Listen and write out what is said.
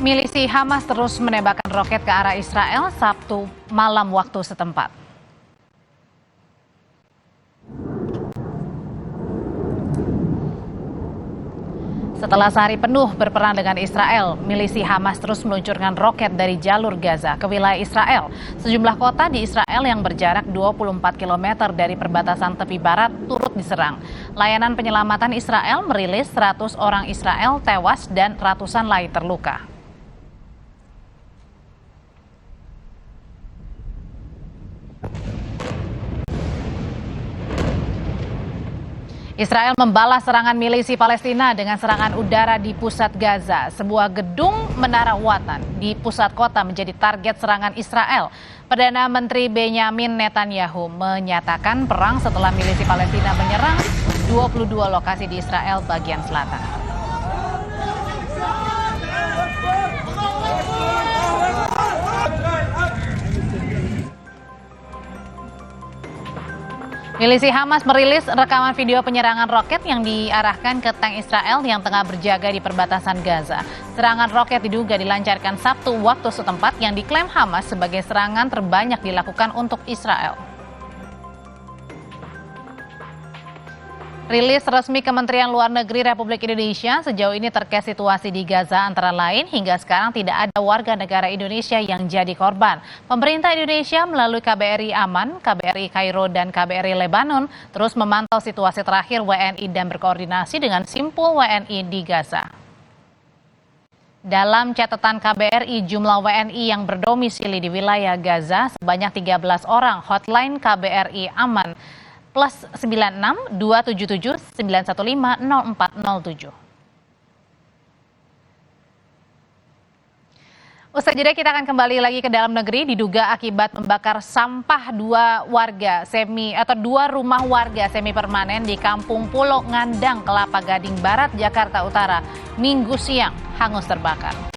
Milisi Hamas terus menembakkan roket ke arah Israel Sabtu malam waktu setempat. Setelah sehari penuh berperang dengan Israel, milisi Hamas terus meluncurkan roket dari jalur Gaza ke wilayah Israel. Sejumlah kota di Israel yang berjarak 24 km dari perbatasan tepi barat turut diserang. Layanan penyelamatan Israel merilis 100 orang Israel tewas dan ratusan lain terluka. Israel membalas serangan milisi Palestina dengan serangan udara di pusat Gaza. Sebuah gedung menara Watan di pusat kota menjadi target serangan Israel. Perdana Menteri Benyamin Netanyahu menyatakan perang setelah milisi Palestina menyerang 22 lokasi di Israel bagian selatan. Milisi Hamas merilis rekaman video penyerangan roket yang diarahkan ke tank Israel yang tengah berjaga di perbatasan Gaza. Serangan roket diduga dilancarkan Sabtu waktu setempat yang diklaim Hamas sebagai serangan terbanyak dilakukan untuk Israel. Rilis resmi Kementerian Luar Negeri Republik Indonesia sejauh ini terkait situasi di Gaza antara lain hingga sekarang tidak ada warga negara Indonesia yang jadi korban. Pemerintah Indonesia melalui KBRI Aman, KBRI Kairo dan KBRI Lebanon terus memantau situasi terakhir WNI dan berkoordinasi dengan simpul WNI di Gaza. Dalam catatan KBRI, jumlah WNI yang berdomisili di wilayah Gaza sebanyak 13 orang. Hotline KBRI Aman plus 96 277 915 0407. Usai jeda kita akan kembali lagi ke dalam negeri. Diduga akibat membakar sampah dua rumah warga semi permanen di Kampung Pulau Ngandang, Kelapa Gading Barat, Jakarta Utara, Minggu siang hangus terbakar.